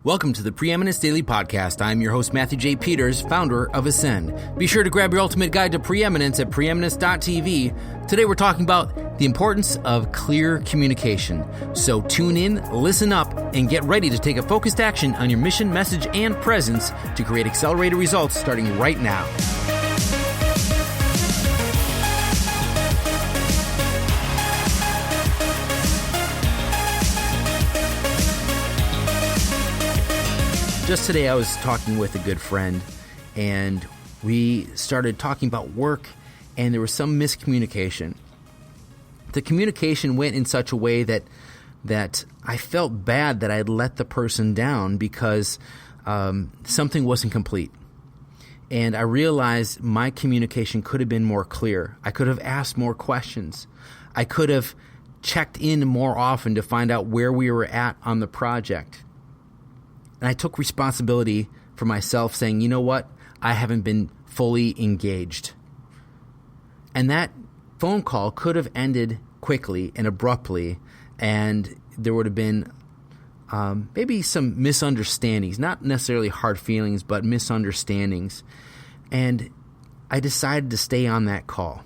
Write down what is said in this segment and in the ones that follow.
Welcome to the Preeminence Daily Podcast. I'm your host, Matthew J. Peters, founder of Ascend. Be sure to grab your ultimate guide to preeminence at preeminence.tv. Today we're talking about the importance of clear communication. So tune in, listen up, and get ready to take a focused action on your mission, message, and presence to create accelerated results starting right now. Just today I was talking with a good friend, and we started talking about work, and there was some miscommunication. The communication went in such a way that I felt bad that I had let the person down because something wasn't complete. And I realized my communication could have been more clear. I could have asked more questions. I could have checked in more often to find out where we were at on the project. And I took responsibility for myself, saying, you know what? I haven't been fully engaged. And that phone call could have ended quickly and abruptly, and there would have been maybe some misunderstandings, not necessarily hard feelings, but misunderstandings. And I decided to stay on that call.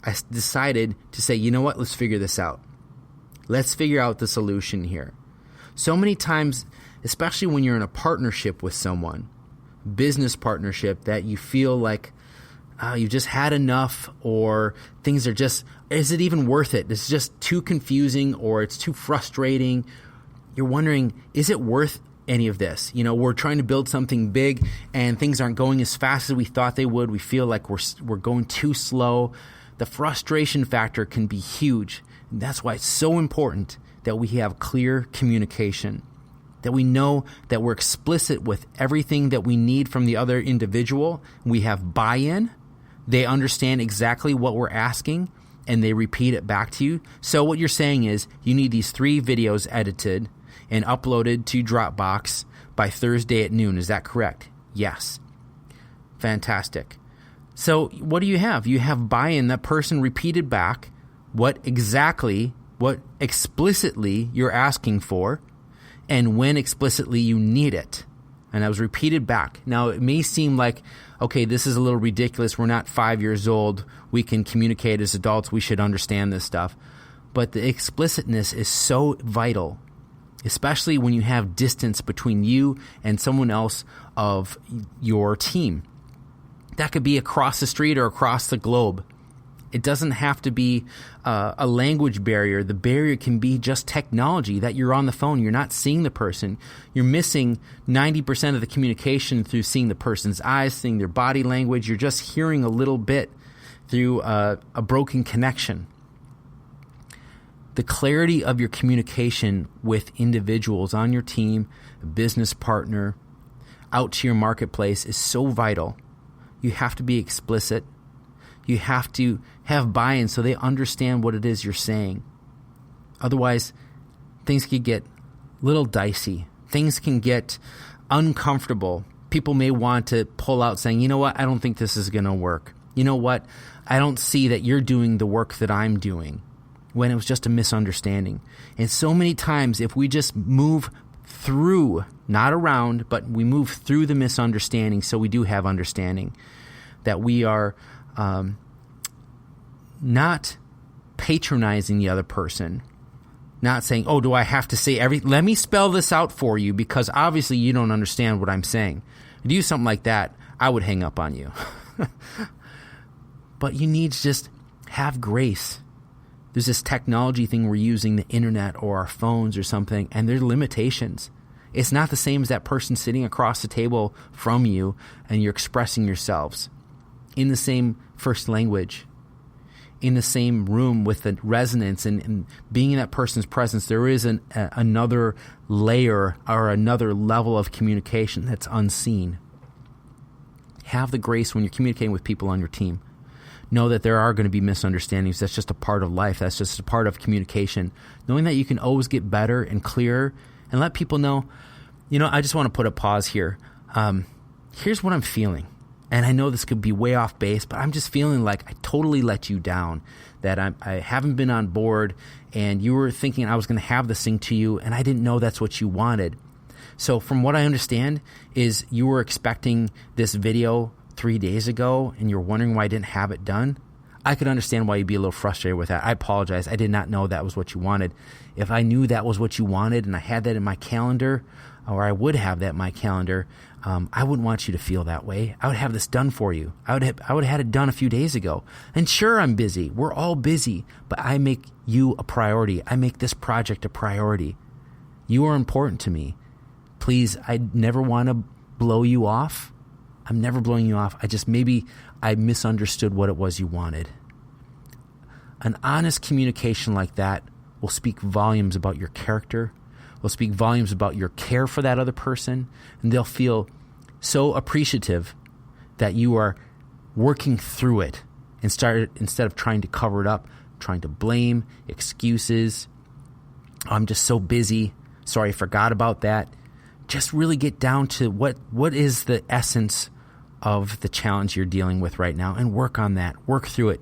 I decided to say, you know what? Let's figure this out. Let's figure out the solution here. So many times, especially when you're in a partnership with someone, business partnership, that you feel like you've just had enough, or things are just, is it even worth it? It's just too confusing, or it's too frustrating. You're wondering, is it worth any of this? You know, we're trying to build something big and things aren't going as fast as we thought they would. We feel like we're going too slow. The frustration factor can be huge. And that's why it's so important that we have clear communication, that we know that we're explicit with everything that we need from the other individual. We have buy-in. They understand exactly what we're asking, and they repeat it back to you. So what you're saying is you need these 3 videos edited and uploaded to Dropbox by Thursday at noon. Is that correct? Yes. Fantastic. So what do you have? You have buy-in. That person repeated back what explicitly you're asking for, and when explicitly you need it. And that was repeated back. Now, it may seem like, okay, this is a little ridiculous. We're not 5 years old. We can communicate as adults. We should understand this stuff. But the explicitness is so vital, especially when you have distance between you and someone else of your team. That could be across the street or across the globe. It doesn't have to be a language barrier. The barrier can be just technology, that you're on the phone. You're not seeing the person. You're missing 90% of the communication through seeing the person's eyes, seeing their body language. You're just hearing a little bit through a broken connection. The clarity of your communication with individuals on your team, a business partner, out to your marketplace is so vital. You have to be explicit. You have to have buy-in so they understand what it is you're saying. Otherwise, things can get a little dicey. Things can get uncomfortable. People may want to pull out saying, you know what, I don't think this is going to work. You know what, I don't see that you're doing the work that I'm doing, when it was just a misunderstanding. And so many times, if we just move through, not around, but we move through the misunderstanding, so we do have understanding, that we are not patronizing the other person, not saying, oh, do I have to say let me spell this out for you because obviously you don't understand what I'm saying. If you do something like that, I would hang up on you. But you need to just have grace. There's this technology thing we're using, the internet or our phones or something, and there's limitations. It's not the same as that person sitting across the table from you and you're expressing yourselves in the same first language, in the same room with the resonance and being in that person's presence. There is another layer or another level of communication that's unseen. Have the grace when you're communicating with people on your team. Know that there are going to be misunderstandings. That's just a part of life. That's just a part of communication. Knowing that you can always get better and clearer, and let people know, you know, I just want to put a pause here. Here's what I'm feeling. And I know this could be way off base, but I'm just feeling like I totally let you down, that I haven't been on board, and you were thinking I was going to have this thing to you, and I didn't know that's what you wanted. So from what I understand is you were expecting this video 3 days ago and you're wondering why I didn't have it done. I could understand why you'd be a little frustrated with that. I apologize. I did not know that was what you wanted. If I knew that was what you wanted and I had that in my calendar, or I would have that in my calendar, I wouldn't want you to feel that way. I would have this done for you. I would have had it done a few days ago. And sure, I'm busy. We're all busy, but I make you a priority. I make this project a priority. You are important to me. Please, I never want to blow you off. I'm never blowing you off. Maybe I misunderstood what it was you wanted. An honest communication like that will speak volumes about your character, will speak volumes about your care for that other person, and they'll feel so appreciative that you are working through it instead of trying to cover it up, trying to blame, excuses. I'm just so busy. Sorry, I forgot about that. Just really get down to what is the essence of the challenge you're dealing with right now and work on that. Work through it.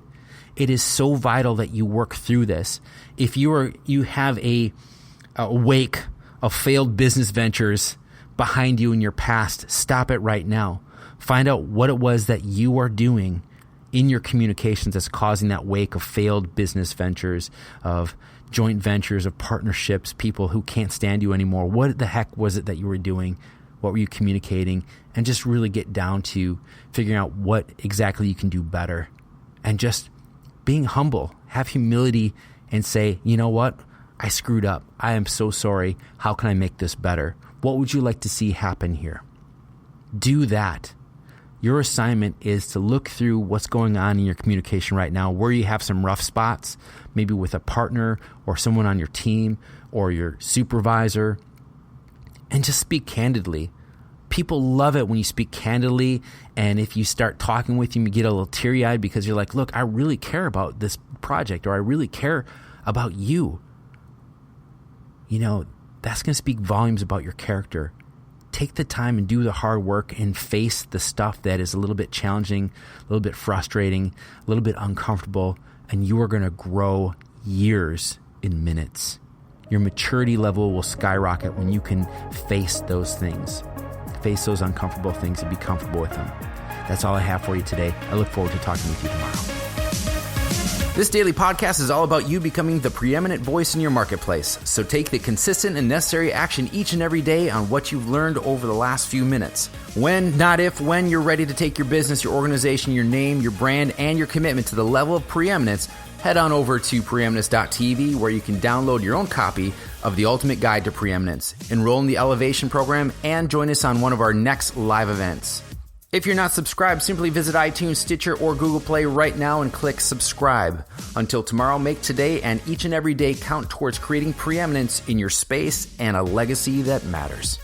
It is so vital that you work through this. If you have a wake of failed business ventures behind you in your past, stop it right now. Find out what it was that you are doing in your communications that's causing that wake of failed business ventures, of joint ventures, of partnerships, people who can't stand you anymore. What the heck was it that you were doing? What were you communicating? And just really get down to figuring out what exactly you can do better. And just being humble, have humility and say, you know what? I screwed up. I am so sorry. How can I make this better? What would you like to see happen here? Do that. Your assignment is to look through what's going on in your communication right now, where you have some rough spots, maybe with a partner or someone on your team or your supervisor, and just speak candidly. People love it when you speak candidly, and if you start talking with them, you get a little teary-eyed because you're like, look, I really care about this project, or I really care about you. You know, that's going to speak volumes about your character. Take the time and do the hard work and face the stuff that is a little bit challenging, a little bit frustrating, a little bit uncomfortable, and you are going to grow years in minutes. Your maturity level will skyrocket when you can face those things, face those uncomfortable things and be comfortable with them. That's all I have for you today. I look forward to talking with you tomorrow. This daily podcast is all about you becoming the preeminent voice in your marketplace. So take the consistent and necessary action each and every day on what you've learned over the last few minutes. When, not if, when you're ready to take your business, your organization, your name, your brand, and your commitment to the level of preeminence, head on over to preeminence.tv where you can download your own copy of the Ultimate Guide to Preeminence, enroll in the Elevation program, and join us on one of our next live events. If you're not subscribed, simply visit iTunes, Stitcher, or Google Play right now and click subscribe. Until tomorrow, make today and each and every day count towards creating preeminence in your space and a legacy that matters.